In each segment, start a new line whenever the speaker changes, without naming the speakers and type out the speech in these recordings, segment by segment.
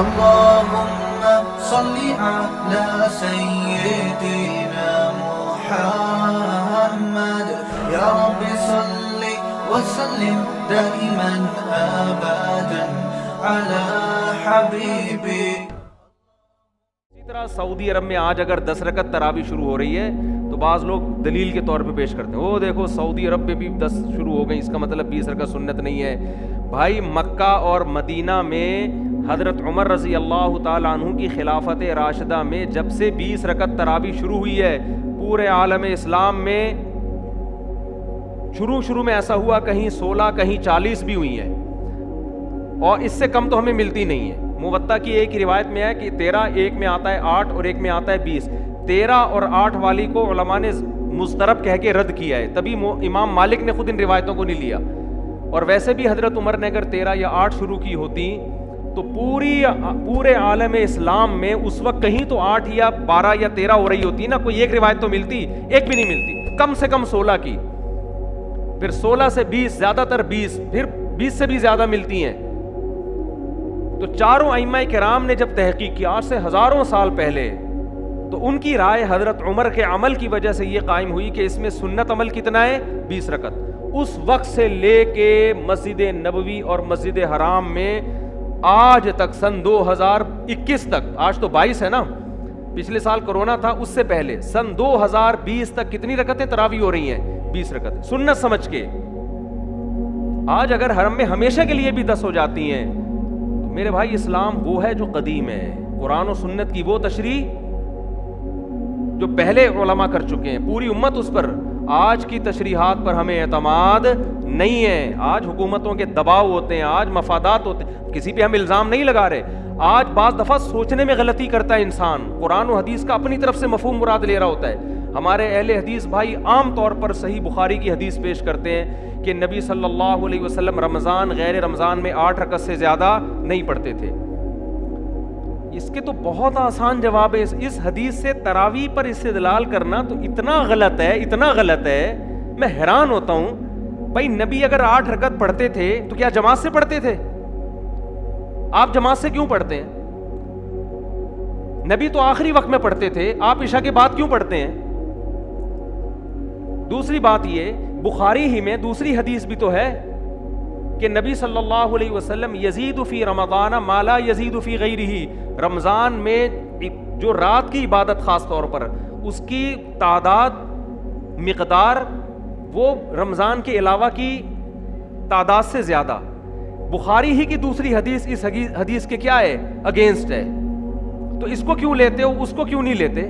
اللهم صل على سيدنا محمد يا رب صل وسلم دائما ابدا على حبيبي.
اسی طرح سعودی عرب میں آج اگر 10 رکعت تراویح شروع ہو رہی ہے تو بعض لوگ دلیل کے طور پہ پیش کرتے ہیں، وہ دیکھو سعودی عرب میں بھی 10 شروع ہو گئی، اس کا مطلب 20 رکعت سنت نہیں ہے. بھائی مکہ اور مدینہ میں حضرت عمر رضی اللہ تعالیٰ عنہ کی خلافت راشدہ میں جب سے 20 رکعت تراویح شروع ہوئی ہے، پورے عالم اسلام میں شروع میں ایسا ہوا کہیں 16 کہیں 40 بھی ہوئی ہیں، اور اس سے کم تو ہمیں ملتی نہیں ہے. موطا کی ایک روایت میں ہے کہ 13 ایک میں آتا ہے 8 اور ایک میں آتا ہے 20. 13 اور 8 والی کو علماء نے مضطرب کہہ کے رد کیا ہے، تبھی امام مالک نے خود ان روایتوں کو نہیں لیا. اور ویسے بھی حضرت عمر نے اگر 13 یا 8 شروع کی ہوتی تو پورے عالم اسلام میں اس وقت کہیں تو 8 یا 12 یا 13 ہو رہی ہوتی نا، کوئی ایک روایت تو ملتی، ایک بھی نہیں ملتی. کم سے کم 16 کی، پھر 16 سے 20، زیادہ تر 20، پھر 20 سے بھی زیادہ ملتی ہیں. تو چاروں ائمہ کرام نے جب تحقیق کی آج سے ہزاروں سال پہلے، تو ان کی رائے حضرت عمر کے عمل کی وجہ سے یہ قائم ہوئی کہ اس میں سنت عمل کتنا ہے 20 رکعت. اس وقت سے لے کے مسجد نبوی اور مسجد حرام میں آج تک سن 2021 تک، آج تو 22 ہے نا، پچھلے سال کرونا تھا، اس سے پہلے سن 2020 تک کتنی رکعتیں تراویح ہو رہی ہیں 20 رکعتیں سنت سمجھ کے. آج اگر حرم میں ہمیشہ کے لیے بھی 10 ہو جاتی ہیں تو میرے بھائی اسلام وہ ہے جو قدیم ہے، قرآن و سنت کی وہ تشریح جو پہلے علماء کر چکے ہیں، پوری امت اس پر. آج کی تشریحات پر ہمیں اعتماد نہیں ہے. آج حکومتوں کے دباؤ ہوتے ہیں، آج مفادات ہوتے ہیں، کسی پہ ہم الزام نہیں لگا رہے. آج بعض دفعہ سوچنے میں غلطی کرتا ہے انسان، قرآن و حدیث کا اپنی طرف سے مفہوم مراد لے رہا ہوتا ہے. ہمارے اہل حدیث بھائی عام طور پر صحیح بخاری کی حدیث پیش کرتے ہیں کہ نبی صلی اللہ علیہ وسلم رمضان غیر رمضان میں 8 رکعت سے زیادہ نہیں پڑھتے تھے. اس کے تو بہت آسان جواب ہے. اس حدیث سے تراویح پر استدلال کرنا تو اتنا غلط ہے، میں حیران ہوتا ہوں. بھائی نبی اگر 8 رکعت پڑھتے تھے تو کیا جماعت سے پڑھتے تھے؟ آپ جماعت سے کیوں پڑھتے ہیں؟ نبی تو آخری وقت میں پڑھتے تھے، آپ عشاء کے بعد کیوں پڑھتے ہیں؟ دوسری بات یہ، بخاری ہی میں دوسری حدیث بھی تو ہے کہ نبی صلی اللہ علیہ وسلم یزید فی رمضان ما لا یزید فی غیرہ، رمضان میں جو رات کی عبادت خاص طور پر اس کی تعداد مقدار وہ رمضان کے علاوہ کی تعداد سے زیادہ. بخاری ہی کی دوسری حدیث اس حدیث کے کیا ہے؟ اگینسٹ ہے. تو اس کو کیوں لیتے ہو، اس کو کیوں نہیں لیتے؟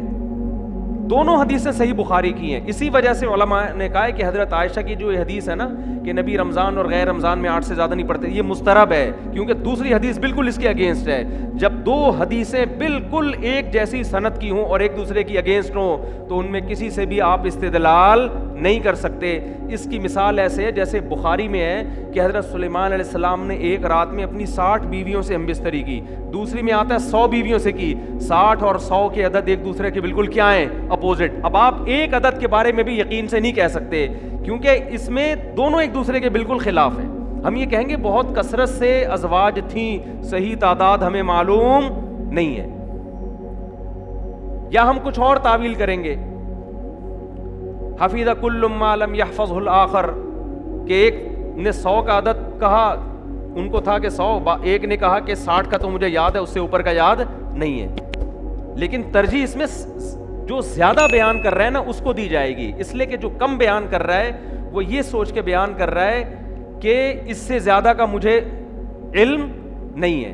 دونوں حدیثیں صحیح بخاری کی ہیں. اسی وجہ سے علماء نے کہا ہے کہ حضرت عائشہ کی جو حدیث ہے نا کہ نبی رمضان اور غیر رمضان میں 8 سے زیادہ نہیں پڑھتے، یہ مسترب ہے، کیونکہ دوسری حدیث بالکل اس کے اگینسٹ ہے. جب دو حدیثیں بالکل ایک جیسی سند کی ہوں اور ایک دوسرے کی اگینسٹ ہوں تو ان میں کسی سے بھی آپ استدلال نہیں کر سکتے. اس کی مثال ایسے ہے جیسے بخاری میں ہے کہ حضرت سلیمان علیہ السلام نے ایک رات میں اپنی 60 بیویوں سے ہمبستری کی، دوسری میں آتا ہے 100 بیویوں سے کی. 60 اور 100 کے عدد ایک دوسرے کے بالکل کیا ہیں؟ اپوزٹ. اب آپ ایک عدد کے بارے میں بھی یقین سے نہیں کہہ سکتے کیونکہ اس میں دونوں ایک دوسرے کے بالکل خلاف ہیں. ہم یہ کہیں گے بہت کثرت سے ازواج تھیں، صحیح تعداد ہمیں معلوم نہیں ہے، یا ہم کچھ اور تعویل کریں گے. حفظ کل ما لم يحفظه الآخر کہ ایک نے 100 کا عدد کہا، ان کو تھا کہ 100، ایک نے کہا کہ 60 کا تو مجھے یاد ہے، اس سے اوپر کا یاد نہیں ہے. لیکن ترجیح اس میں جو زیادہ بیان کر رہا ہے نا اس کو دی جائے گی، اس لیے کہ جو کم بیان کر رہا ہے وہ یہ سوچ کے بیان کر رہا ہے کہ اس سے زیادہ کا مجھے علم نہیں ہے.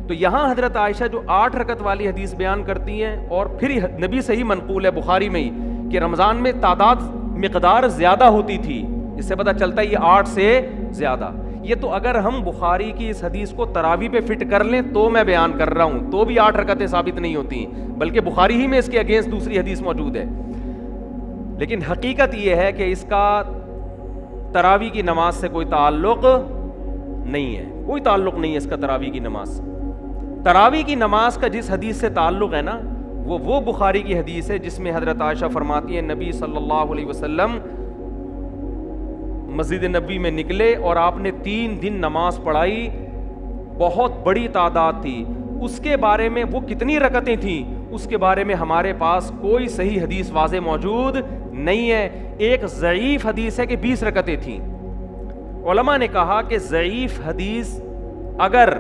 تو یہاں حضرت عائشہ جو 8 رکعت والی حدیث بیان کرتی ہیں اور پھر نبی سے ہی منقول ہے بخاری میں ہی کہ رمضان میں تعداد مقدار زیادہ ہوتی تھی، اس سے پتہ چلتا ہے یہ 8 سے زیادہ. یہ تو اگر ہم بخاری کی اس حدیث کو تراویح پہ فٹ کر لیں تو میں بیان کر رہا ہوں، تو بھی 8 رکعتیں ثابت نہیں ہوتی، بلکہ بخاری ہی میں اس کے اگینسٹ دوسری حدیث موجود ہے. لیکن حقیقت یہ ہے کہ اس کا تراویح کی نماز سے کوئی تعلق نہیں ہے، کوئی تعلق نہیں ہے اس کا تراویح کی نماز. تراویح کی نماز کا جس حدیث سے تعلق ہے نا وہ بخاری کی حدیث ہے جس میں حضرت عائشہ فرماتی ہیں نبی صلی اللہ علیہ وسلم مسجد نبوی میں نکلے اور آپ نے 3 دن نماز پڑھائی بہت بڑی تعداد تھی. اس کے بارے میں وہ کتنی رکعتیں تھیں اس کے بارے میں ہمارے پاس کوئی صحیح حدیث واضح موجود نہیں ہے. ایک ضعیف حدیث ہے کہ 20 رکعتیں تھیں. علماء نے کہا کہ ضعیف حدیث اگر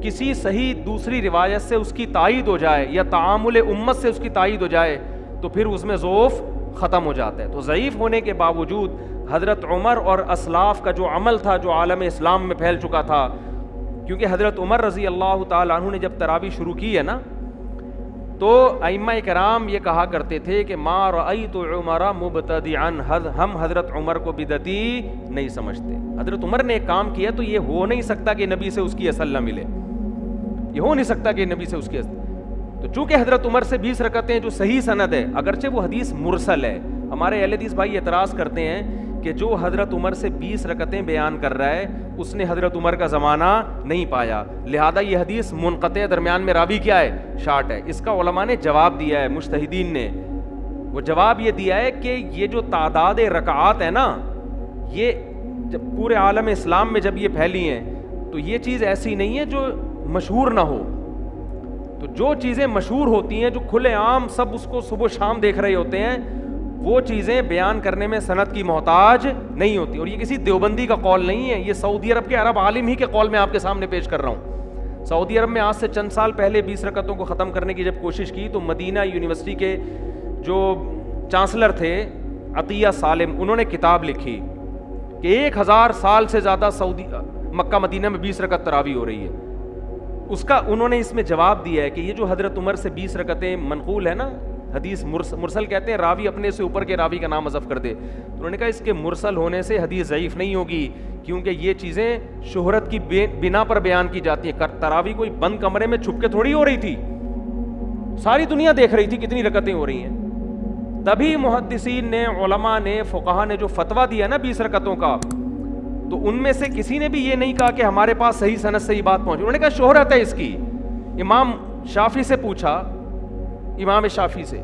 کسی صحیح دوسری روایت سے اس کی تائید ہو جائے یا تعامل امت سے اس کی تائید ہو جائے تو پھر اس میں ضعف ختم ہو جاتا ہے. تو ضعیف ہونے کے باوجود حضرت عمر اور اسلاف کا جو عمل تھا جو عالم اسلام میں پھیل چکا تھا, کیونکہ حضرت عمر رضی اللہ تعالیٰ عنہ نے جب تراویح شروع کی ہے نا تو ائمہ کرام یہ کہا کرتے تھے کہ ما رأیت عمر مبتدعا, ہم حضرت عمر کو بدعتی نہیں سمجھتے. حضرت عمر نے ایک کام کیا تو یہ ہو نہیں سکتا کہ نبی سے اس کی اصل نہ ملے, یہ ہو نہیں سکتا کہ نبی سے اس کی اصل. تو چونکہ حضرت عمر سے 20 رکعتیں جو صحیح سند ہے, اگرچہ وہ حدیث مرسل ہے, ہمارے اہل حدیث بھائی اعتراض کرتے ہیں کہ جو حضرت عمر سے 20 رکعتیں بیان کر رہا ہے اس نے حضرت عمر کا زمانہ نہیں پایا, لہذا یہ حدیث منقطع, درمیان میں راوی کیا ہے, شارٹ ہے. اس کا علماء نے جواب دیا ہے, مجتہدین نے وہ جواب یہ دیا ہے کہ یہ جو تعداد رکعات ہے نا, یہ جب پورے عالم اسلام میں جب یہ پھیلی ہیں تو یہ چیز ایسی نہیں ہے جو مشہور نہ ہو. تو جو چیزیں مشہور ہوتی ہیں, جو کھلے عام سب اس کو صبح شام دیکھ رہے ہوتے ہیں, وہ چیزیں بیان کرنے میں سند کی محتاج نہیں ہوتی. اور یہ کسی دیوبندی کا قول نہیں ہے, یہ سعودی عرب کے عرب عالم ہی کے قول میں آپ کے سامنے پیش کر رہا ہوں. سعودی عرب میں آج سے چند سال پہلے 20 رکعتوں کو ختم کرنے کی جب کوشش کی تو مدینہ یونیورسٹی کے جو چانسلر تھے عطیہ سالم, انہوں نے کتاب لکھی کہ 1000 سال سے زیادہ سعودی مکہ مدینہ میں 20 رکعت تراویح ہو رہی ہے. اس کا انہوں نے اس میں جواب دیا ہے کہ یہ جو حضرت عمر سے 20 رکعتیں منقول ہے نا, حدیث مرسل کہتے ہیں راوی اپنے سے اوپر کے راوی کا نام حذف کر دے. تو انہوں نے کہا اس کے مرسل ہونے سے حدیث ضعیف نہیں ہوگی, کیونکہ یہ چیزیں شہرت کی بنا پر بیان کی جاتی ہیں. تراویح کوئی بند کمرے میں چھپ کے تھوڑی ہو رہی تھی, ساری دنیا دیکھ رہی تھی کتنی رکعتیں ہو رہی ہیں. تبھی محدثین نے, علماء نے, فقہا نے جو فتویٰ دیا نا 20 رکعتوں کا, تو ان میں سے کسی نے بھی یہ نہیں کہا کہ ہمارے پاس صحیح سند سے یہ بات پہنچی. انہوں نے کہا شہرت ہے اس کی. امام شافعی سے پوچھا, امام شافعی سے,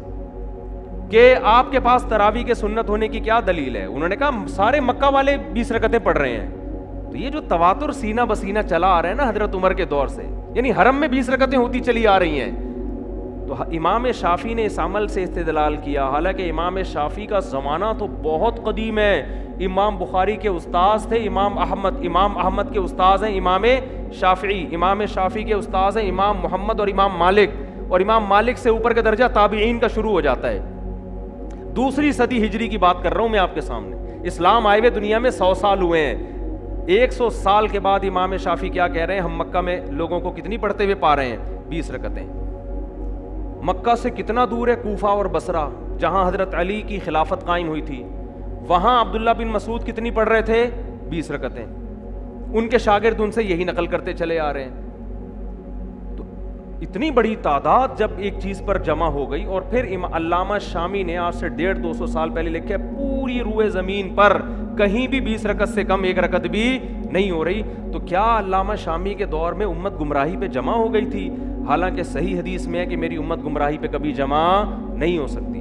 کہ آپ کے پاس تراویح کے سنت ہونے کی کیا دلیل ہے؟ انہوں نے کہا سارے مکہ والے 20 رکعتیں پڑھ رہے ہیں. تو یہ جو تواتر سینہ بسینہ چلا آ رہا ہے نا حضرت عمر کے دور سے, یعنی حرم میں 20 رکعتیں ہوتی چلی آ رہی ہیں, تو امام شافعی نے اس عمل سے استدلال کیا. حالانکہ امام شافعی کا زمانہ تو بہت قدیم ہے. امام بخاری کے استاذ تھے امام احمد کے استاذ ہیں امام شافعی. امام شافعی کے استاذ ہیں امام محمد اور امام مالک, اور امام مالک سے اوپر کا درجہ تابعین کا شروع ہو جاتا ہے. 2 صدی ہجری کی بات کر رہا ہوں میں آپ کے سامنے. اسلام آئے ہوئے دنیا میں 100 سال ہوئے ہیں. 100 سال کے بعد امام شافعی کیا کہہ رہے ہیں, ہم مکہ میں لوگوں کو کتنی پڑھتے ہوئے پا رہے ہیں, 20 رکعتیں. مکہ سے کتنا دور ہے کوفہ اور بصرہ, جہاں حضرت علی کی خلافت قائم ہوئی تھی, وہاں عبداللہ بن مسعود کتنی پڑھ رہے تھے, 20 رکعتیں. ان کے شاگرد ان سے یہی نقل کرتے چلے آ رہے ہیں. تو اتنی بڑی تعداد جب ایک چیز پر جمع ہو گئی, اور پھر علامہ شامی نے آج سے 150-200 سال پہلے لکھا ہے پوری روئے زمین پر کہیں بھی 20 رکعت سے کم 1 رکعت بھی نہیں ہو رہی. تو کیا علامہ شامی کے دور میں امت گمراہی پہ جمع ہو گئی تھی؟ حالانکہ صحیح حدیث میں ہے کہ میری امت گمراہی پہ کبھی جمع نہیں ہو سکتی.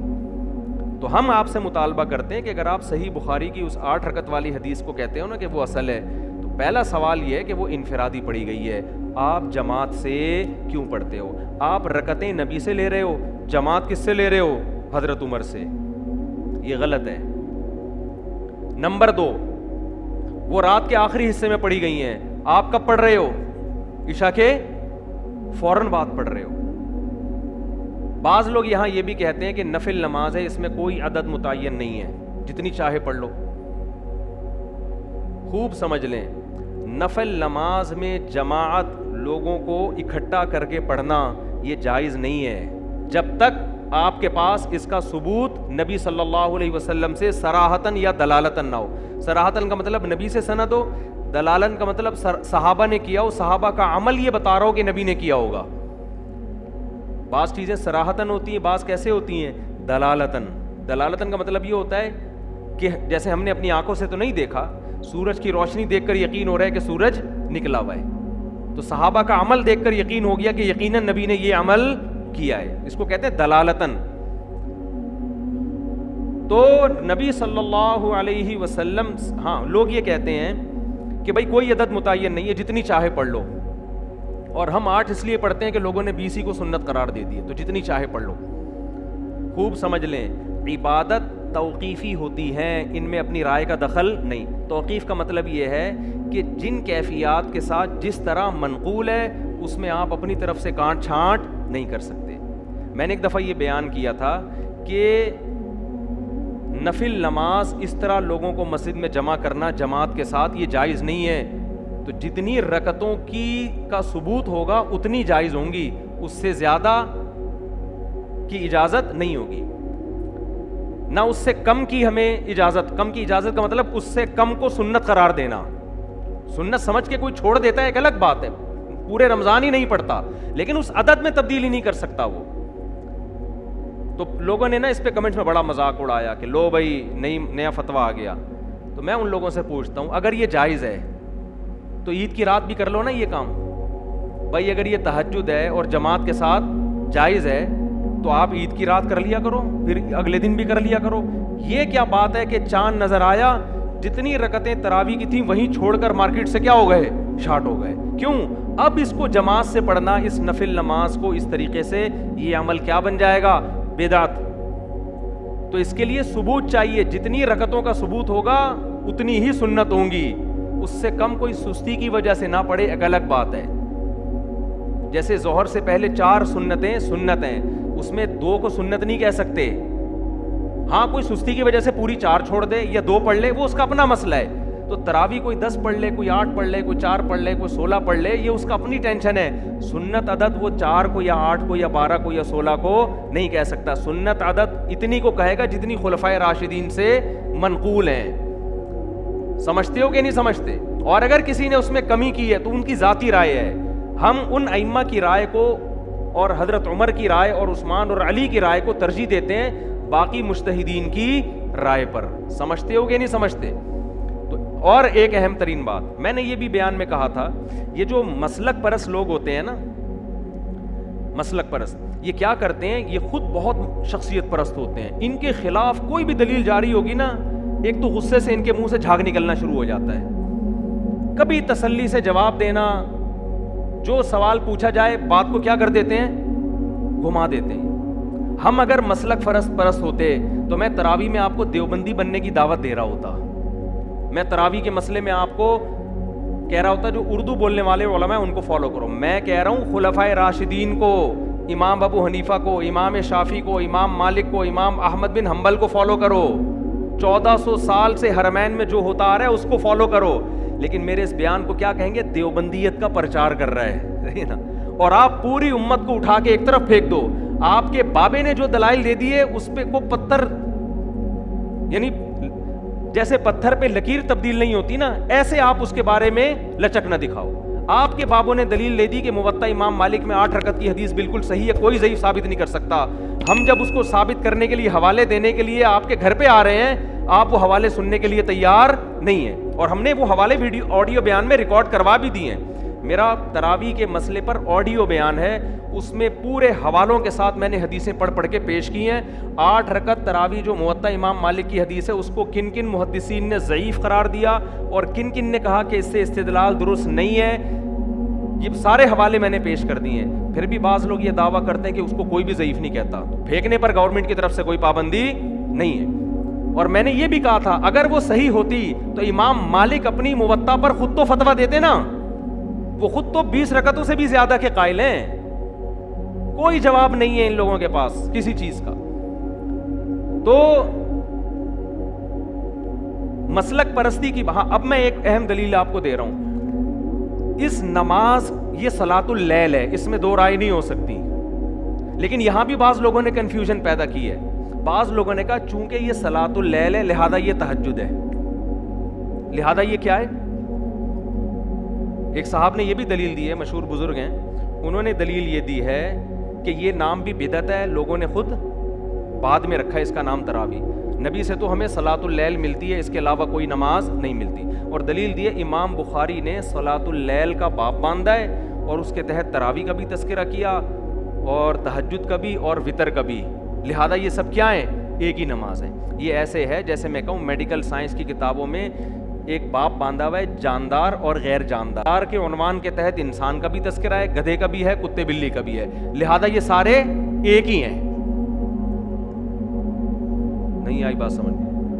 تو ہم آپ سے مطالبہ کرتے ہیں کہ اگر آپ صحیح بخاری کی اس 8 رکعت والی حدیث کو کہتے ہو نا کہ وہ اصل ہے, تو پہلا سوال یہ ہے کہ وہ انفرادی پڑھی گئی ہے, آپ جماعت سے کیوں پڑھتے ہو؟ آپ رکعتیں نبی سے لے رہے ہو, جماعت کس سے لے رہے ہو؟ حضرت عمر سے. یہ غلط ہے. نمبر 2, وہ رات کے آخری حصے میں پڑھی گئی ہیں, آپ کب پڑھ رہے ہو؟ عشاء کے فوراً بعد پڑھ رہے ہو. بعض لوگ یہاں یہ بھی کہتے ہیں کہ نفل نماز ہے, اس میں کوئی عدد متعین نہیں ہے, جتنی چاہے پڑھ لو. خوب سمجھ لیں, نفل نماز میں جماعت لوگوں کو اکٹھا کر کے پڑھنا یہ جائز نہیں ہے جب تک آپ کے پاس اس کا ثبوت نبی صلی اللہ علیہ وسلم سے صراحتاً یا دلالتاً نہ ہو. صراحتاً کا مطلب نبی سے سند ہو, دلالن کا مطلب صحابہ نے کیا ہو, صحابہ کا عمل یہ بتا رہا ہو کہ نبی نے کیا ہوگا. بعض چیزیں صراحتاً ہوتی ہیں, بعض کیسے ہوتی ہیں؟ دلالتاً. دلالتاً کا مطلب یہ ہوتا ہے کہ جیسے ہم نے اپنی آنکھوں سے تو نہیں دیکھا, سورج کی روشنی دیکھ کر یقین ہو رہا ہے کہ سورج نکلا ہوا ہے, تو صحابہ کا عمل دیکھ کر یقین ہو گیا کہ یقیناً نبی نے یہ عمل کیا ہے. اس کو کہتے ہیں دلالتاً. تو نبی صلی اللہ علیہ وسلم, ہاں لوگ یہ کہتے ہیں کہ بھائی کوئی عدد متعین نہیں ہے, جتنی چاہے پڑھ لو. اور ہم 8 اس لیے پڑھتے ہیں کہ لوگوں نے 20 ہی کو سنت قرار دے دی ہے، تو جتنی چاہے پڑھ لو. خوب سمجھ لیں، عبادت توقیفی ہوتی ہیں، ان میں اپنی رائے کا دخل نہیں. توقیف کا مطلب یہ ہے کہ جن کیفیات کے ساتھ جس طرح منقول ہے اس میں آپ اپنی طرف سے کانٹ چھانٹ نہیں کر سکتے. میں نے ایک دفعہ یہ بیان کیا تھا کہ نفل نماز اس طرح لوگوں کو مسجد میں جمع کرنا جماعت کے ساتھ یہ جائز نہیں ہے. تو جتنی رکعتوں کا ثبوت ہوگا اتنی جائز ہوں گی، اس سے زیادہ کی اجازت نہیں ہوگی، نہ اس سے کم کی ہمیں اجازت. کم کی اجازت کا مطلب اس سے کم کو سنت قرار دینا. سنت سمجھ کے کوئی چھوڑ دیتا ہے ایک الگ بات ہے، پورے رمضان ہی نہیں پڑھتا لیکن اس عدد میں تبدیلی نہیں کر سکتا وہ. تو لوگوں نے نا اس پہ کمنٹس میں بڑا مذاق اڑایا کہ لو بھائی نیا فتویٰ آ گیا. تو میں ان لوگوں سے پوچھتا ہوں اگر یہ جائز ہے تو عید کی رات بھی کر لو نا یہ کام. بھائی اگر یہ تہجد ہے اور جماعت کے ساتھ جائز ہے تو آپ عید کی رات کر لیا کرو، پھر اگلے دن بھی کر لیا کرو. یہ کیا بات ہے کہ چاند نظر آیا، جتنی رکعتیں تراویح کی تھیں وہیں چھوڑ کر مارکیٹ سے کیا ہو گئے، شارٹ ہو گئے. کیوں؟ اب اس کو جماعت سے پڑھنا، اس نفل نماز کو اس طریقے سے، یہ عمل کیا بن جائے گا، بدعت. تو اس کے لیے ثبوت چاہیے، جتنی رکعتوں کا ثبوت ہوگا اتنی ہی سنت ہوں گی. اس سے کم کوئی سستی کی وجہ سے نہ پڑھے ایک الگ بات ہے. جیسے ظہر سے پہلے 4 سنتیں سنت ہیں، اس میں 2 کو سنت نہیں کہہ سکتے. ہاں کوئی سستی کی وجہ سے پوری 4 چھوڑ دے یا 2 پڑھ لے، وہ اس کا اپنا مسئلہ ہے. تو تراویح کوئی 10 پڑھ لے، کوئی 8 پڑھ لے، کوئی 4 پڑھ لے، کوئی 16 پڑھ لے، یہ اس کا اپنی ٹینشن ہے. سنت عدد وہ 4 کو یا 8 کو یا 12 کو یا 16 کو نہیں کہہ سکتا. سنت عدد اتنی کو کہے گا جتنی خلفائے راشدین سے منقول ہیں. سمجھتے ہو کہ نہیں سمجھتے؟ اور اگر کسی نے اس میں کمی کی ہے تو ان کی ذاتی رائے ہے. ہم ان ائمہ کی رائے کو اور حضرت عمر کی رائے اور عثمان اور علی کی رائے کو ترجیح دیتے ہیں باقی مجتہدین کی رائے پر. سمجھتے ہو کہ نہیں سمجھتے؟ تو اور ایک اہم ترین بات میں نے یہ بھی بیان میں کہا تھا، یہ جو مسلک پرست لوگ ہوتے ہیں نا، مسلک پرست، یہ کیا کرتے ہیں، یہ خود بہت شخصیت پرست ہوتے ہیں. ان کے خلاف کوئی بھی دلیل جاری ہوگی نا، ایک تو غصے سے ان کے منہ سے جھاگ نکلنا شروع ہو جاتا ہے. کبھی تسلی سے جواب دینا، جو سوال پوچھا جائے بات کو کیا کر دیتے ہیں، گھما دیتے ہیں. ہم اگر مسلک پرست ہوتے تو میں تراویح میں آپ کو دیوبندی بننے کی دعوت دے رہا ہوتا. میں تراویح کے مسئلے میں آپ کو کہہ رہا ہوتا جو اردو بولنے والے علماء ہیں ان کو فالو کرو. میں کہہ رہا ہوں خلفائے راشدین کو، امام ابو حنیفہ کو، امام شافعی کو، امام مالک کو، امام احمد بن حنبل کو فالو کرو. 1400 سال سے حرمین میں جو ہوتا آ رہا ہے اس کو فالو کرو. لیکن میرے اس بیان کو کیا کہیں گے، دیوبندیت کا پرچار کر رہا ہے نا. اور آپ پوری امت کو اٹھا کے ایک طرف پھینک دو. آپ کے بابے نے جو دلائل دے دیے اس پہ کو پتھر، یعنی جیسے پتھر پہ لکیر تبدیل نہیں ہوتی نا، ایسے آپ اس کے بارے میں لچک نہ دکھاؤ. آپ کے بابوں نے دلیل دے دی کہ موطا امام مالک میں 8 رکعت کی حدیث بالکل صحیح ہے، کوئی ضعیف ثابت نہیں کر سکتا. ہم جب اس کو ثابت کرنے کے لیے حوالے دینے کے لیے آپ کے گھر پہ آ رہے ہیں، آپ وہ حوالے سننے کے لیے تیار نہیں ہیں. اور ہم نے وہ حوالے آڈیو بیان میں ریکارڈ کروا بھی دیے ہیں. میرا تراویح کے مسئلے پر آڈیو بیان ہے، اس میں پورے حوالوں کے ساتھ میں نے حدیثیں پڑھ کے پیش کی ہیں. 8 رکعت تراویح جو موطا امام مالک کی حدیث ہے اس کو کن کن محدثین نے ضعیف قرار دیا اور کن کن نے کہا کہ اس سے استدلال درست نہیں ہے، یہ سارے حوالے میں نے پیش کر دیے ہیں. پھر بھی بعض لوگ یہ دعویٰ کرتے ہیں کہ اس کو کوئی بھی ضعیف نہیں کہتا. پھینکنے پر گورنمنٹ کی طرف سے کوئی پابندی نہیں ہے. اور میں نے یہ بھی کہا تھا اگر وہ صحیح ہوتی تو امام مالک اپنی موطا پر خود تو فتویٰ دیتے نا، وہ خود تو 20 رکعتوں سے بھی زیادہ کے قائل ہیں. کوئی جواب نہیں ہے ان لوگوں کے پاس کسی چیز کا. تو مسلک پرستی کی اب میں ایک اہم دلیل آپ کو دے رہا ہوں. اس نماز یہ صلاۃ اللیل ہے، اس میں 2 رائے نہیں ہو سکتی. لیکن یہاں بھی بعض لوگوں نے کنفیوژن پیدا کی ہے. بعض لوگوں نے کہا چونکہ یہ صلاۃ اللیل ہے لہذا یہ تہجد ہے، لہذا یہ کیا ہے. ایک صاحب نے یہ بھی دلیل دی ہے، مشہور بزرگ ہیں، انہوں نے دلیل یہ دی ہے کہ یہ نام بھی بدعت ہے، لوگوں نے خود بعد میں رکھا ہے اس کا نام تراویح. نبی سے تو ہمیں صلاۃ اللیل ملتی ہے، اس کے علاوہ کوئی نماز نہیں ملتی. اور دلیل دی ہے امام بخاری نے صلاۃ اللیل کا باب باندھا ہے اور اس کے تحت تراویح کا بھی تذکرہ کیا اور تہجد کا بھی اور وطر کا بھی، لہذا یہ سب کیا ہیں، ایک ہی نماز ہے. یہ ایسے ہے جیسے میں کہوں میڈیکل سائنس کی کتابوں میں ایک باپ باندھا ہوا ہے جاندار اور غیر جاندار کے عنوان کے تحت انسان کا بھی تذکرہ ہے, گدھے کا بھی ہے, کتے بلی کا بھی ہے, لہذا یہ سارے ایک ہی ہیں. نہیں آئی بات سمجھ؟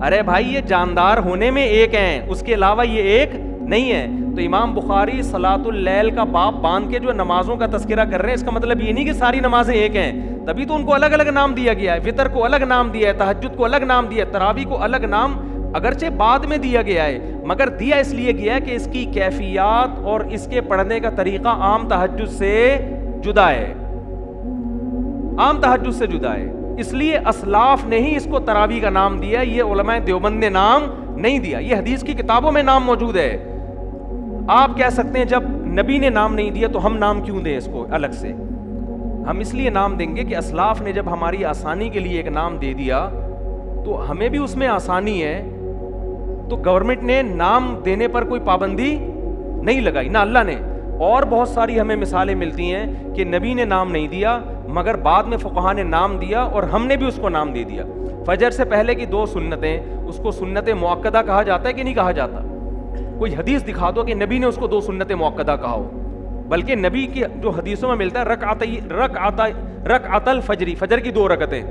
ارے بھائی یہ جاندار ہونے میں ایک ہیں, اس کے علاوہ یہ ایک نہیں ہے. تو امام بخاری صلاۃ اللیل کا باب باندھ کے جو نمازوں کا تذکرہ کر رہے ہیں, اس کا مطلب یہ نہیں کہ ساری نمازیں ایک ہیں, تبھی تو ان کو الگ الگ نام دیا گیا ہے. وطر کو الگ نام دیا ہے, تہجد کو الگ نام دیا ہے, تراویح کو الگ نام اگرچہ بعد میں دیا گیا ہے, مگر دیا اس لیے گیا ہے کہ اس کی کیفیات اور اس کے پڑھنے کا طریقہ عام تہجد سے جدا ہے, عام تہجد سے جدا ہے. اس لیے اسلاف نے ہی اس کو تراویح کا نام دیا, یہ علماء دیوبند نے نام نہیں دیا. یہ حدیث کی کتابوں میں نام موجود ہے. آپ کہہ سکتے ہیں جب نبی نے نام نہیں دیا تو ہم نام کیوں دیں اس کو الگ سے؟ ہم اس لیے نام دیں گے کہ اسلاف نے جب ہماری آسانی کے لیے ایک نام دے دیا تو ہمیں بھی اس میں آسانی ہے. تو گورنمنٹ نے نام دینے پر کوئی پابندی نہیں لگائی, نہ اللہ نے. اور بہت ساری ہمیں مثالیں ملتی ہیں کہ نبی نے نام نہیں دیا مگر بعد میں فقہا نے نام دیا اور ہم نے بھی اس کو نام دے دیا. فجر سے پہلے کی 2 سنتیں, اس کو سنت مؤکدہ کہا جاتا ہے کہ نہیں کہا جاتا؟ کوئی حدیث دکھا دو کہ نبی نے اس کو 2 سنت مؤکدہ کہا ہو. بلکہ نبی کی جو حدیثوں میں ملتا ہے رکعت الفجر, فجر کی 2 رکعتیں.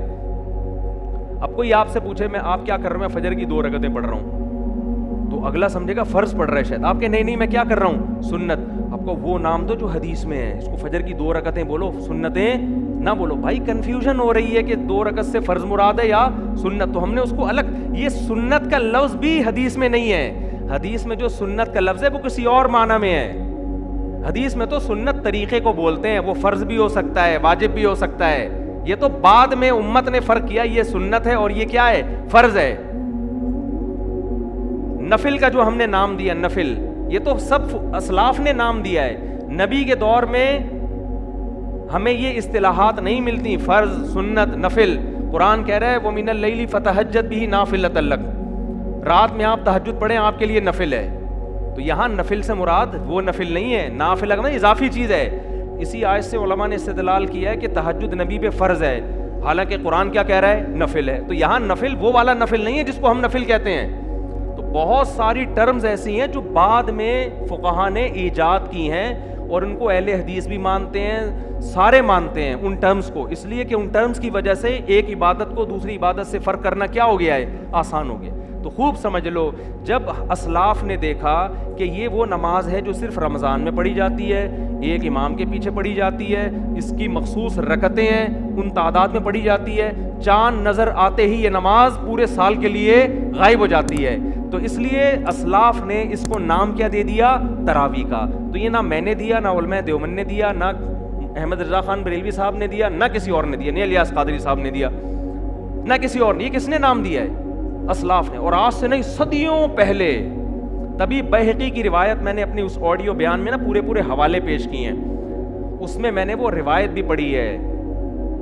اب کوئی آپ سے پوچھے میں آپ کیا کر رہا ہوں, میں فجر کی 2 رکعتیں پڑھ رہا ہوں, تو اگلا سمجھے گا فرض پڑھ رہا ہے شاید. آپ کہ نہیں میں کیا کر رہا ہوں, سنت. آپ کو وہ نام دو جو حدیث میں ہے, اس کو فجر کی 2 رکعتیں بولو, سنتیں نہ بولو. بھائی کنفیوژن ہو رہی ہے کہ 2 رکعت سے فرض مراد ہے یا سنت, تو ہم نے اس کو الگ. یہ سنت کا لفظ بھی حدیث میں نہیں ہے. حدیث میں جو سنت کا لفظ ہے وہ کسی اور معنی میں ہے. حدیث میں تو سنت طریقے کو بولتے ہیں, وہ فرض بھی ہو سکتا ہے, واجب بھی ہو سکتا ہے. یہ تو بعد میں امت نے فرق کیا, یہ سنت ہے اور یہ کیا ہے, فرض ہے. نفل کا جو ہم نے نام دیا نفل, یہ تو سب اسلاف نے نام دیا ہے. نبی کے دور میں ہمیں یہ اصطلاحات نہیں ملتی, فرض, سنت, نفل. قرآن کہہ رہا ہے وَمِنَ اللَّيْلِ فَتَهَجَّدْ بِهِ نَافِلَةً لَكَ, رات میں آپ تہجد پڑھیں, آپ کے لیے نفل ہے. تو یہاں نفل سے مراد وہ نفل نہیں ہے, نافلہ میں اضافی چیز ہے. اسی آیت سے علماء نے استدلال کیا ہے کہ تہجد نبی پہ فرض ہے, حالانکہ قرآن کیا کہہ رہا ہے, نفل ہے. تو یہاں نفل وہ والا نفل نہیں ہے جس کو ہم نفل کہتے ہیں. تو بہت ساری ٹرمز ایسی ہیں جو بعد میں فقہا نے ایجاد کی ہیں اور ان کو اہل حدیث بھی مانتے ہیں, سارے مانتے ہیں ان ٹرمز کو, اس لیے کہ ان ٹرمز کی وجہ سے ایک عبادت کو دوسری عبادت سے فرق کرنا کیا ہو گیا ہے, آسان ہو گیا. تو خوب سمجھ لو, جب اسلاف نے دیکھا کہ یہ وہ نماز ہے جو صرف رمضان میں پڑھی جاتی ہے, ایک امام کے پیچھے پڑھی جاتی ہے, اس کی مخصوص رکعتیں ہیں, ان تعداد میں پڑھی جاتی ہے, چاند نظر آتے ہی یہ نماز پورے سال کے لیے غائب ہو جاتی ہے, تو اس لیے اسلاف نے اس کو نام کیا دے دیا, تراویح کا. تو یہ نہ میں نے دیا, نہ علماء دیوبند نے دیا, نہ احمد رضا خان بریلوی صاحب نے دیا, نہ کسی اور نے دیا, نہیں الیاس قادری صاحب نے دیا, نہ کسی اور نے. یہ کس نے نام دیا ہے, اسلاف نے. اور آج سے نہیں, صدیوں پہلے. تبھی بیہقی کی روایت میں نے اپنی اس آڈیو بیان میں نا پورے حوالے پیش کیے ہیں, اس میں میں نے وہ روایت بھی پڑھی ہے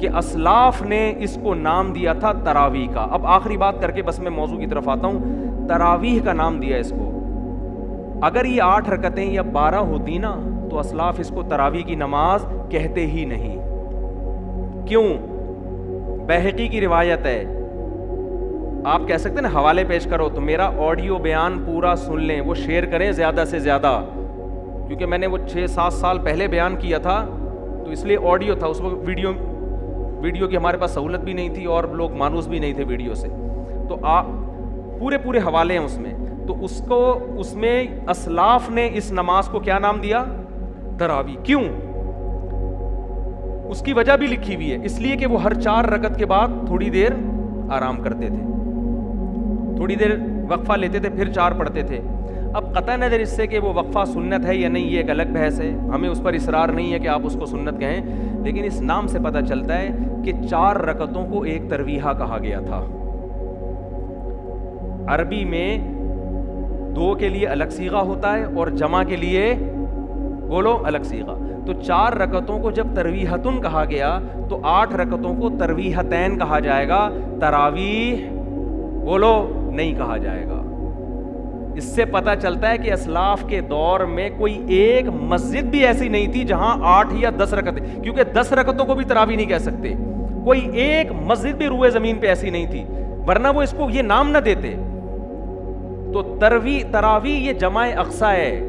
کہ اسلاف نے اس کو نام دیا تھا تراویح کا. اب آخری بات کر کے بس میں موضوع کی طرف آتا ہوں. تراویح کا نام دیا اس کو. اگر یہ 8 رکعتیں یا 12 ہوتی نا تو اسلاف اس کو تراویح کی نماز کہتے ہی نہیں. کیوں؟ بیہقی کی روایت ہے. آپ کہہ سکتے ہیں نا حوالے پیش کرو, تو میرا آڈیو بیان پورا سن لیں, وہ شیئر کریں زیادہ سے زیادہ, کیونکہ میں نے وہ 6-7 سال پہلے بیان کیا تھا تو اس لیے آڈیو تھا. اس وقت ویڈیو کی ہمارے پاس سہولت بھی نہیں تھی اور لوگ مانوس بھی نہیں تھے ویڈیو سے, تو آپ پورے حوالے ہیں اس میں. تو اس میں اسلاف نے اس نماز کو کیا نام دیا, تراویح. کیوں؟ اس کی وجہ بھی لکھی ہوئی ہے, اس لیے کہ وہ ہر 4 رکعت کے بعد تھوڑی دیر آرام کرتے تھے, تھوڑی دیر وقفہ لیتے تھے, پھر 4 پڑھتے تھے. اب قطع نظر اس سے کہ وہ وقفہ سنت ہے یا نہیں, یہ ایک الگ بحث ہے, ہمیں اس پر اصرار نہیں ہے کہ آپ اس کو سنت کہیں, لیکن اس نام سے پتہ چلتا ہے کہ 4 رکعتوں کو ایک ترویحہ کہا گیا تھا. عربی میں 2 کے لیے الگ صیغہ ہوتا ہے اور جمع کے لیے بولو الگ صیغہ. تو 4 رکعتوں کو جب ترویحتن کہا گیا تو 8 رکعتوں کو ترویحتین کہا جائے گا, تراویح بولو نہیں کہا جائے گا. اس سے پتہ چلتا ہے کہ اسلاف کے دور میں کوئی ایک مسجد بھی ایسی نہیں تھی جہاں 8 یا 10 رکعتیں, کیونکہ 10 رکعتوں کو بھی تراویح نہیں کہہ سکتے. کوئی ایک مسجد بھی روئے زمین پہ ایسی نہیں تھی, ورنہ وہ اس کو یہ نام نہ دیتے. تو تراوی یہ جمع اقصا ہے.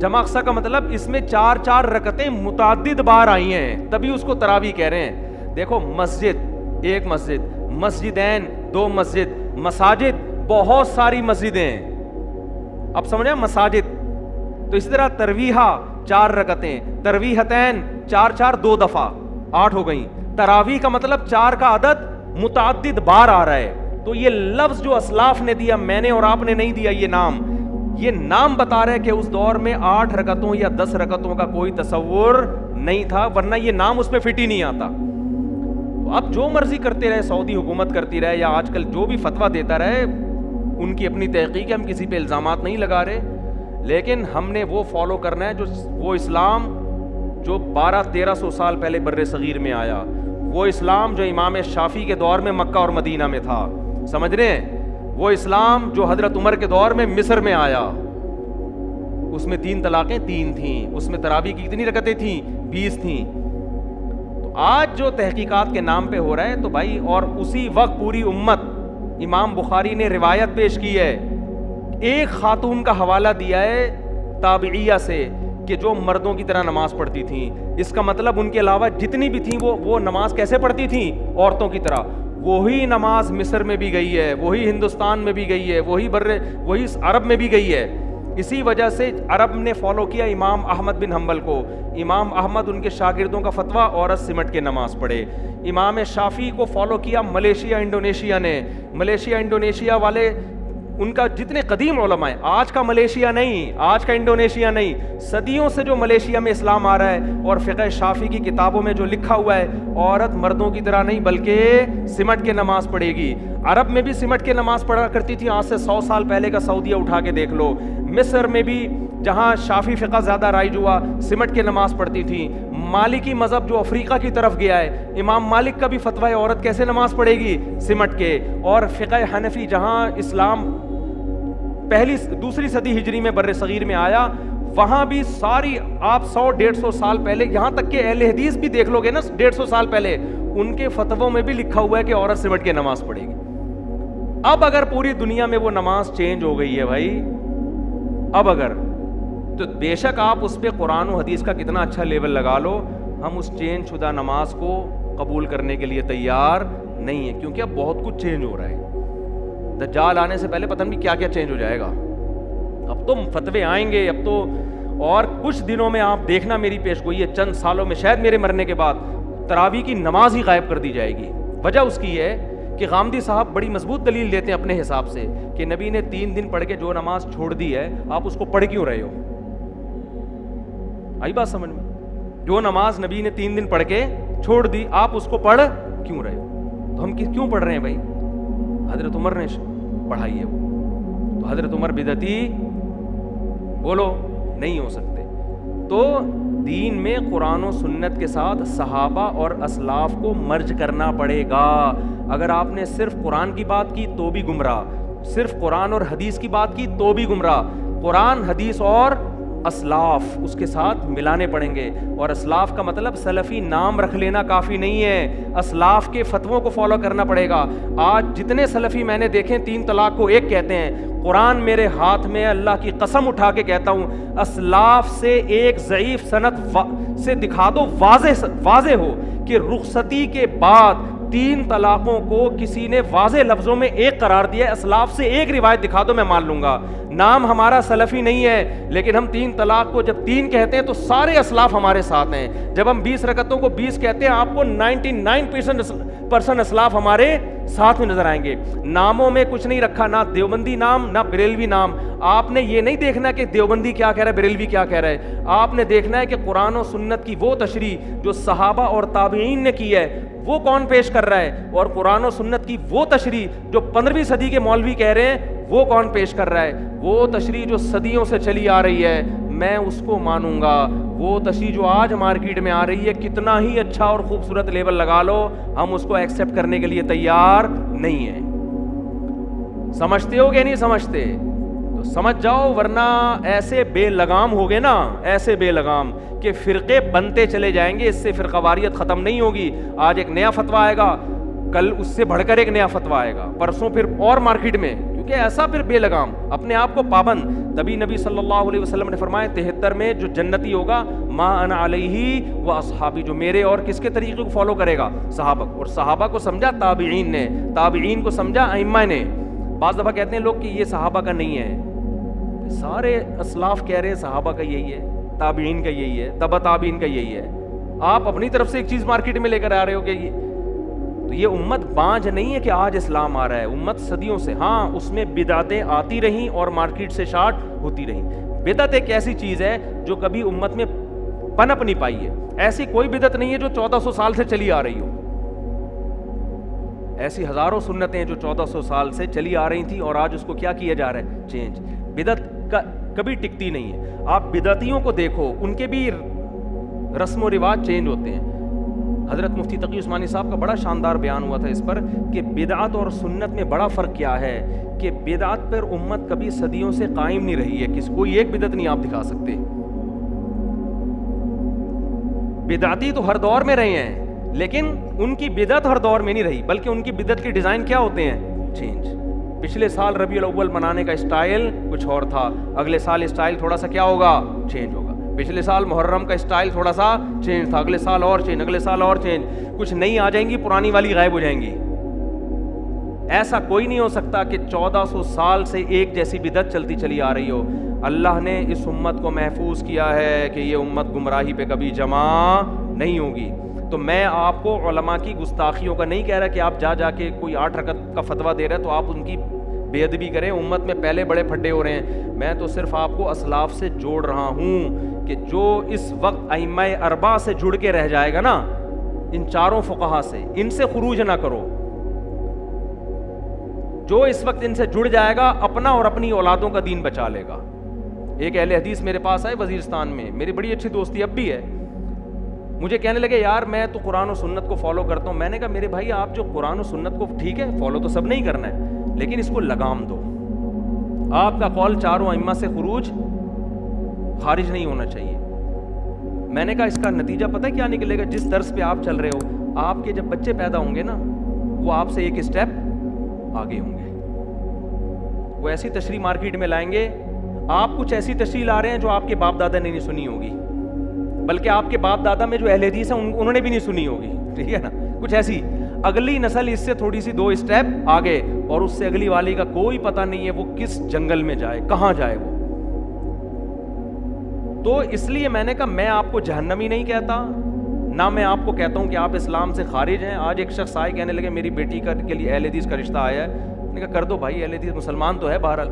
جمع اقصا کا مطلب اس میں 4 رکعتیں متعدد بار آئی ہیں, تبھی اس کو تراوی کہہ رہے ہیں. دیکھو مسجد ایک مسجد, مسجدین 2 مسجد, مساجد بہت ساری مسجدیں. اب سمجھیں مساجد. تو اسی طرح ترویحہ 4 رکعتیں, ترویحتین 4 2 دفعہ 8 ہو گئیں. تراویح کا مطلب 4 کا عدد متعدد بار آ رہا ہے. تو یہ لفظ جو اسلاف نے دیا, میں نے اور آپ نے نہیں دیا, یہ نام بتا رہا ہے کہ اس دور میں 8 رکعتوں یا 10 رکعتوں کا کوئی تصور نہیں تھا, ورنہ یہ نام اس میں فٹ ہی نہیں آتا. اب جو مرضی کرتے رہے, سعودی حکومت کرتی رہے, یا آج کل جو بھی فتویٰ دیتا رہے, ان کی اپنی تحقیق ہے, ہم کسی پہ الزامات نہیں لگا رہے, لیکن ہم نے وہ فالو کرنا ہے جو وہ اسلام جو 1200-1300 سال پہلے بر صغیر میں آیا, وہ اسلام جو امام شافعی کے دور میں مکہ اور مدینہ میں تھا, سمجھ رہے ہیں, وہ اسلام جو حضرت عمر کے دور میں مصر میں آیا. اس میں 3 طلاقیں 3 تھیں, اس میں تراویح کی کتنی رکعتیں تھیں, 20 تھیں. تو آج جو تحقیقات کے نام پہ ہو رہا ہے, تو بھائی, اور اسی وقت پوری امت, امام بخاری نے روایت پیش کی ہے, ایک خاتون کا حوالہ دیا ہے تابعیہ سے کہ جو مردوں کی طرح نماز پڑھتی تھیں. اس کا مطلب ان کے علاوہ جتنی بھی تھیں وہ نماز کیسے پڑھتی تھیں, عورتوں کی طرح. وہی نماز مصر میں بھی گئی ہے, وہی ہندوستان میں بھی گئی ہے, وہی عرب میں بھی گئی ہے. اسی وجہ سے عرب نے فالو کیا امام احمد بن حنبل کو. امام احمد ان کے شاگردوں کا فتویٰ, عورت سمٹ کے نماز پڑھے. امام شافعی کو فالو کیا ملیشیا انڈونیشیا نے. ملیشیا انڈونیشیا والے, ان کا جتنے قدیم علماء ہیں, آج کا ملیشیا نہیں, آج کا انڈونیشیا نہیں, صدیوں سے جو ملیشیا میں اسلام آ رہا ہے, اور فقہ شافعی کی کتابوں میں جو لکھا ہوا ہے, عورت مردوں کی طرح نہیں بلکہ سمٹ کے نماز پڑھے گی. عرب میں بھی سمٹ کے نماز پڑھا کرتی تھی, آج سے 100 سال پہلے کا سعودیہ اٹھا کے دیکھ لو. مصر میں بھی جہاں شافعی فقہ زیادہ رائج ہوا, سمٹ کے نماز پڑھتی تھی. مالکی مذہب جو افریقہ کی طرف گیا ہے, امام مالک کا بھی فتویٰ ہے عورت کیسے نماز پڑھے گی, سمٹ کے. اور فقہ حنفی جہاں اسلام دوسری صدی ہجری میں بر صغیر میں آیا, وہاں بھی ساری آپ 100-150 سال پہلے, یہاں تک کہ اہل حدیث بھی دیکھ لو گے نا 150 سال پہلے, ان کے فتووں میں بھی لکھا ہوا ہے کہ عورت سمٹ کے نماز پڑھے گی. اب اگر پوری دنیا میں وہ نماز چینج ہو گئی ہے بھائی, اب اگر, تو بے شک آپ اس پہ قرآن و حدیث کا کتنا اچھا لیول لگا لو, ہم اس چینج شدہ نماز کو قبول کرنے کے لیے تیار نہیں ہے, کیونکہ اب بہت کچھ چینج ہو رہا ہے. دجال آنے سے پہلے پتہ نہیں کیا کیا چینج ہو جائے گا. اب تو فتوے آئیں گے, اب تو, اور کچھ دنوں میں آپ دیکھنا میری پیش گوئی ہے, چند سالوں میں شاید میرے مرنے کے بعد تراویح کی نماز ہی غائب کر دی جائے گی. وجہ اس کی ہے کہ غامدی صاحب بڑی مضبوط دلیل دیتے ہیں اپنے حساب سے کہ نبی نے 3 دن پڑھ کے جو نماز چھوڑ دی ہے, آپ اس کو پڑھ کیوں رہے ہو. آئی بات سمجھ میں, جو نماز نبی نے 3 دن پڑھ کے چھوڑ دی, آپ اس کو پڑھ کیوں رہے ہو. تو ہم کیوں پڑھ رہے ہیں بھائی, حضرت عمر نے پڑھائی ہے وہ, تو حضرت عمر بدعتی بولو نہیں ہو سکتے. تو دین میں قرآن و سنت کے ساتھ صحابہ اور اسلاف کو مرج کرنا پڑے گا. اگر آپ نے صرف قرآن کی بات کی تو بھی گمراہ, صرف قرآن اور حدیث کی بات کی تو بھی گمراہ. قرآن, حدیث اور اسلاف اس کے ساتھ ملانے پڑیں گے. اور اسلاف کا مطلب سلفی نام رکھ لینا کافی نہیں ہے, اسلاف کے فتووں کو فالو کرنا پڑے گا. آج جتنے سلفی میں نے دیکھے 3 طلاق کو 1 کہتے ہیں. قرآن میرے ہاتھ میں, اللہ کی قسم اٹھا کے کہتا ہوں, اسلاف سے ایک ضعیف سند سے دکھا دو واضح ہو کہ رخصتی کے بعد 3 طلاقوں کو کسی نے واضح لفظوں میں 1 قرار دیا ہے. اسلاف سے 1 روایت دکھا دو, میں مان لوں گا. نام ہمارا سلفی نہیں ہے, لیکن ہم 3 طلاق کو جب 3 کہتے ہیں تو سارے اسلاف ہمارے ساتھ ہیں. جب ہم 20 رکعتوں کو 20 کہتے ہیں, آپ کو 99% اسلاف ہمارے ساتھ میں نظر آئیں گے. ناموں میں کچھ نہیں رکھا, نہ دیوبندی نام نہ بریلوی نام. آپ نے یہ نہیں دیکھنا کہ دیوبندی کیا کہہ رہا ہے, بریلوی کیا کہہ رہا ہے. آپ نے دیکھنا ہے کہ قرآن و سنت کی وہ تشریح جو صحابہ اور تابعین نے کی ہے وہ کون پیش کر رہا ہے, اور قرآن و سنت کی وہ تشریح جو 15ویں صدی کے مولوی کہہ رہے ہیں وہ کون پیش کر رہا ہے. وہ تشریح جو صدیوں سے چلی آ رہی ہے میں اس کو مانوں گا. وہ تشریح جو آج مارکیٹ میں آ رہی ہے, کتنا ہی اچھا اور خوبصورت لیبل لگا لو, ہم اس کو ایکسیپٹ کرنے کے لیے تیار نہیں ہیں. سمجھتے ہو کہ نہیں سمجھتے؟ تو سمجھ جاؤ, ورنہ ایسے بے لگام ہوگے نا, ایسے بے لگام کہ فرقے بنتے چلے جائیں گے. اس سے فرقہ واریت ختم نہیں ہوگی. آج ایک نیا فتویٰ آئے گا, کل اس سے بڑھ کر ایک نیا فتویٰ آئے گا, پرسوں پھر اور مارکیٹ میں, کیونکہ ایسا پھر بے لگام اپنے آپ کو پابند. تبھی نبی صلی اللہ علیہ وسلم نے فرمایا 73 میں جو جنتی ہوگا ما انا علیہ و اصحابی, جو میرے اور کس کے طریقے کو فالو کرے گا, صحابہ. اور صحابہ کو سمجھا تابعین نے, تابعین کو سمجھا ائمہ نے. بعض دفعہ کہتے ہیں لوگ کہ یہ صحابہ کا نہیں ہے, سارے اسلاف کہہ رہے ہیں صحابہ کا یہی ہے, تابعین کا یہی ہے, تبع تابعین کا یہی ہے. آپ اپنی طرف سے ایک چیز مارکیٹ میں لے کر آ رہے ہو کہ تو یہ امت بانجھ نہیں ہے کہ آج اسلام آ رہا ہے, امت صدیوں سے. ہاں اس میں بدعتیں آتی رہیں اور مارکیٹ سے شارٹ ہوتی رہیں. بدعت ایک ایسی چیز ہے جو کبھی امت میں پنپ نہیں پائی ہے. ایسی کوئی بدعت نہیں ہے جو 1400 سال سے چلی آ رہی ہو. ایسی ہزاروں سنتیں جو 1400 سال سے چلی آ رہی تھیں اور آج اس کو کیا کیا جا رہا ہے, چینج. بدعت کا کبھی ٹکتی نہیں ہے. آپ بدعتیوں کو دیکھو, ان کے بھی رسم و رواج چینج ہوتے ہیں. حضرت مفتی تقی عثمانی صاحب کا بڑا شاندار بیان ہوا تھا اس پر کہ بدعت اور سنت میں بڑا فرق کیا ہے, کہ بدعت پر امت کبھی صدیوں سے قائم نہیں رہی ہے. کوئی ایک بدعت نہیں آپ دکھا سکتے. بدعتی تو ہر دور میں رہے ہیں, لیکن ان کی بدعت ہر دور میں نہیں رہی, بلکہ ان کی بدعت کے ڈیزائن کیا ہوتے ہیں, چینج. پچھلے سال ربیع الاول منانے کا اسٹائل کچھ اور تھا, اگلے سال اسٹائل تھوڑا سا کیا ہوگا, چینج ہوگا. پچھلے سال محرم کا اسٹائل تھوڑا سا چینج تھا, اگلے سال اور چینج, اگلے سال اور چینج. کچھ نئی آ جائیں گی, پرانی والی غائب ہو جائیں گی. ایسا کوئی نہیں ہو سکتا کہ 1400 سال سے ایک جیسی بدعت چلتی چلی آ رہی ہو. اللہ نے اس امت کو محفوظ کیا ہے کہ یہ امت گمراہی پہ کبھی جمع نہیں ہوگی. تو میں آپ کو علماء کی گستاخیوں کا نہیں کہہ رہا کہ آپ جا کے کوئی 8 رکعت کا فتویٰ دے رہے ہیں تو آپ ان کی بے ادبی کریں, امت میں پہلے بڑے پھڈے ہو رہے ہیں. میں تو صرف آپ کو اسلاف سے جوڑ رہا ہوں کہ جو اس وقت ائمہ اربعہ سے جڑ کے رہ جائے گا نا, ان چاروں فقہا سے, ان سے خروج نہ کرو. جو اس وقت ان سے جڑ جائے گا اپنا اور اپنی اولادوں کا دین بچا لے گا. ایک اہل حدیث میرے پاس آئے وزیرستان میں, میری بڑی اچھی دوستی اب بھی ہے. مجھے کہنے لگے یار میں تو قرآن و سنت کو فالو کرتا ہوں. میں نے کہا میرے بھائی آپ جو قرآن و سنت کو ٹھیک ہے فالو تو سب نہیں کرنا ہے, لیکن اس کو لگام دو. آپ کا قول چاروں ائمہ سے خارج نہیں ہونا چاہیے. میں نے کہا اس کا نتیجہ پتہ کیا نکلے گا, جس طرز پہ آپ چل رہے ہو, آپ کے جب بچے پیدا ہوں گے نا وہ آپ سے ایک اسٹیپ آگے ہوں گے. وہ ایسی تشریح مارکیٹ میں لائیں گے, آپ کچھ ایسی تشریح لا رہے ہیں جو آپ کے باپ دادا نے نہیں سنی ہوگی, بلکہ آپ کے باپ دادا میں جو اہل حدیث ہیں انہوں نے بھی نہیں سنی ہوگی. ٹھیک ہے نا, کچھ ایسی. اگلی نسل اس سے تھوڑی سی 2 اسٹیپ آگے, اور اس سے اگلی والی کا کوئی پتہ نہیں ہے وہ کس جنگل میں جائے, کہاں جائے وہ. تو اس لیے میں نے کہا میں آپ کو جہنمی نہیں کہتا, نہ میں آپ کو کہتا ہوں کہ آپ اسلام سے خارج ہیں. آج ایک شخص آئے کہنے لگے میری بیٹی کے لیے اہل حدیث کا رشتہ آیا ہے. میں نے کہا کر دو بھائی, اہل حدیث مسلمان تو ہے بہرحال,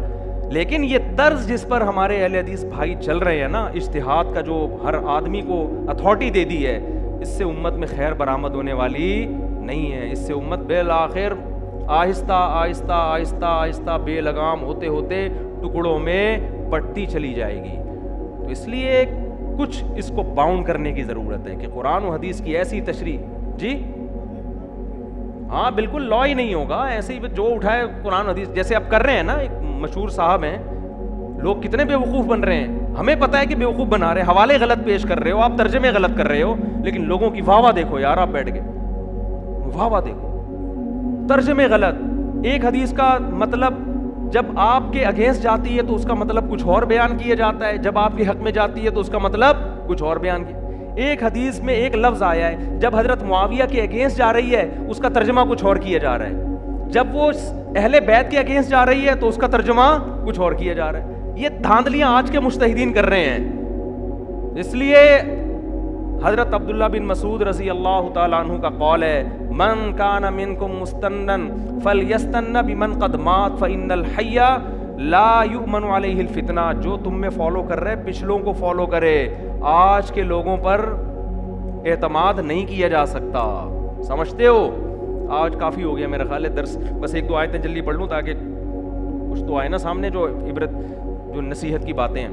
لیکن یہ طرز جس پر ہمارے اہل حدیث بھائی چل رہے ہیں نا, اجتہاد کا جو ہر آدمی کو اتھارٹی دے دی ہے, اس سے امت میں خیر برآمد ہونے والی نہیں ہے. اس سے امت بالآخر آہستہ آہستہ آہستہ آہستہ بے لگام ہوتے ہوتے ٹکڑوں میں بٹتی چلی جائے گی. تو اس لیے کچھ اس کو باؤنڈ کرنے کی ضرورت ہے کہ قرآن و حدیث کی ایسی تشریح. جی ہاں بالکل لا ہی نہیں ہوگا ایسے ہی جو اٹھائے قرآن حدیث, جیسے اب کر رہے ہیں نا, ایک مشہور صاحب ہیں, لوگ کتنے بیوقوف بن رہے ہیں, ہمیں پتہ ہے کہ بیوقوف بنا رہے ہیں, حوالے غلط پیش کر رہے ہو آپ, ترجمے غلط کر رہے ہو, لیکن لوگوں کی واہ واہ دیکھو یار, آپ بیٹھ کے واہ واہ دیکھو, ترجمے غلط. ایک حدیث کا مطلب جب آپ کے اگینسٹ جاتی ہے تو اس کا مطلب کچھ اور بیان کیا جاتا ہے, جب آپ کے حق میں جاتی ہے تو اس کا مطلب کچھ اور بیان کیا. ایک حدیث میں ایک لفظ آیا ہے, جب حضرت معاویہ کے اگینسٹ جا رہی ہے اس کا ترجمہ کچھ اور کیا جا رہا ہے, جب وہ اہل بیت کے اگینسٹ جا رہی ہے تو اس کا ترجمہ کچھ اور کیا جا رہا ہے. یہ دھاندلیاں آج کے مجتہدین کر رہے ہیں. اس لیے حضرت عبداللہ بن مسعود رضی اللہ تعالیٰ عنہ کا قول ہے, من کان منکم مستنن فلیستن بمن قد مات فإن الحی لا یؤمن علیہ الفتنہ. جو تم میں فالو کر رہے پچھلوں کو فالو کرے, آج کے لوگوں پر اعتماد نہیں کیا جا سکتا. سمجھتے ہو؟ آج کافی ہو گیا میرا خیال ہے درس, بس 1-2 آیتیں جلدی پڑھ لوں تاکہ کچھ تو آئے نا سامنے, جو عبرت جو نصیحت کی باتیں ہیں.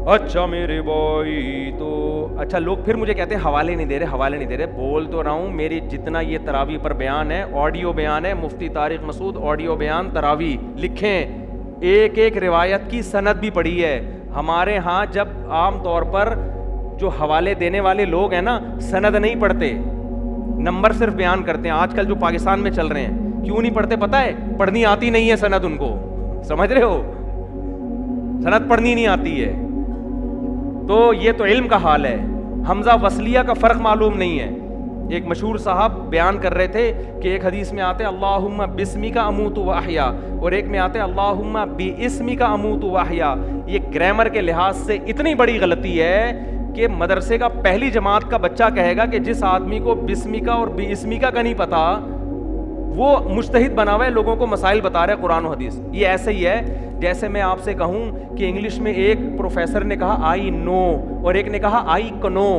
اچھا میرے بھائی, تو اچھا لوگ پھر مجھے کہتے ہیں حوالے نہیں دے رہے. بول تو رہا ہوں, میری جتنا یہ تراویح پر بیان ہے, آڈیو بیان ہے, مفتی طارق مسعود آڈیو بیان تراویح لکھیں, ایک ایک روایت کی سند بھی پڑھی ہے. ہمارے ہاں جب عام طور پر جو حوالے دینے والے لوگ ہیں نا, سند نہیں پڑھتے, نمبر صرف بیان کرتے ہیں. آج کل جو پاکستان میں چل رہے ہیں, کیوں نہیں پڑھتے پتہ ہے؟ پڑھنی آتی نہیں ہے سند ان کو. سمجھ رہے ہو, سند پڑھنی نہیں آتی ہے. تو یہ تو علم کا حال ہے. حمزہ وصلیہ کا فرق معلوم نہیں ہے. ایک مشہور صاحب بیان کر رہے تھے کہ ایک حدیث میں آتے اللہم بسمک اموت و احیا, اور ایک میں آتے اللہم باسمک اموت و احیا. یہ گرامر کے لحاظ سے اتنی بڑی غلطی ہے کہ مدرسے کا پہلی جماعت کا بچہ کہے گا کہ جس آدمی کو بسمک اور باسمک کا نہیں پتا وہ مجتہد بنا ہوا ہے, لوگوں کو مسائل بتا رہا ہے قرآن و حدیث. یہ ایسے ہی ہے جیسے میں آپ سے کہوں کہ انگلش میں ایک پروفیسر نے کہا آئی نو اور ایک نے کہا آئی کنو.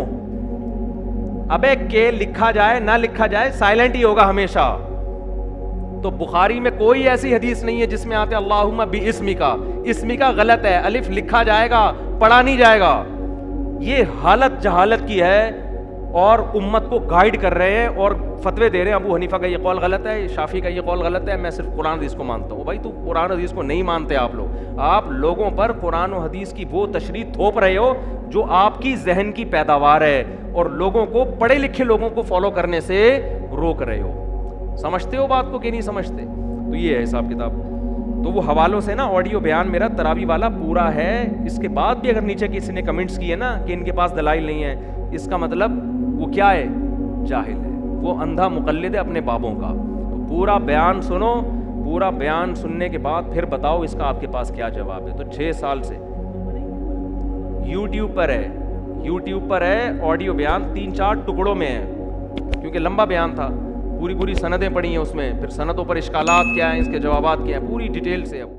ابے کہ لکھا جائے نہ لکھا جائے سائلنٹ ہی ہوگا ہمیشہ. تو بخاری میں کوئی ایسی حدیث نہیں ہے جس میں آتے اللہم باسمک. اسمک غلط ہے, الف لکھا جائے گا پڑھا نہیں جائے گا. یہ حالت جہالت کی ہے اور امت کو گائیڈ کر رہے ہیں اور فتوے دے رہے ہیں. ابو حنیفہ کا یہ قول غلط ہے, شافعی کا یہ قول غلط ہے, میں صرف قرآن حدیث کو مانتا ہوں. بھائی تو قرآن حدیث کو نہیں مانتے آپ لوگوں پر قرآن و حدیث کی وہ تشریح تھوپ رہے ہو جو آپ کی ذہن کی پیداوار ہے اور لوگوں کو, پڑھے لکھے لوگوں کو فالو کرنے سے روک رہے ہو. سمجھتے ہو بات کو کہ نہیں سمجھتے؟ تو یہ ہے حساب کتاب. تو وہ حوالوں سے نا آڈیو بیان میرا تراوی والا پورا ہے. اس کے بعد بھی اگر نیچے کسی نے کمنٹس کیے نا کہ ان کے پاس دلائل نہیں ہے, اس کا مطلب وہ کیا ہے, جاہل ہے, وہ اندھا مقلد ہے اپنے بابوں کا. تو پورا بیان سنو, پورا بیان سننے کے بعد پھر بتاؤ اس کا آپ کے پاس کیا جواب ہے. تو 6 سال سے یوٹیوب پر ہے آڈیو بیان, 3-4 ٹکڑوں میں ہے کیونکہ لمبا بیان تھا. پوری سندیں پڑھی ہیں اس میں, پھر سندوں پر اشکالات کیا ہیں, اس کے جوابات کیا ہیں, پوری ڈیٹیل سے. اب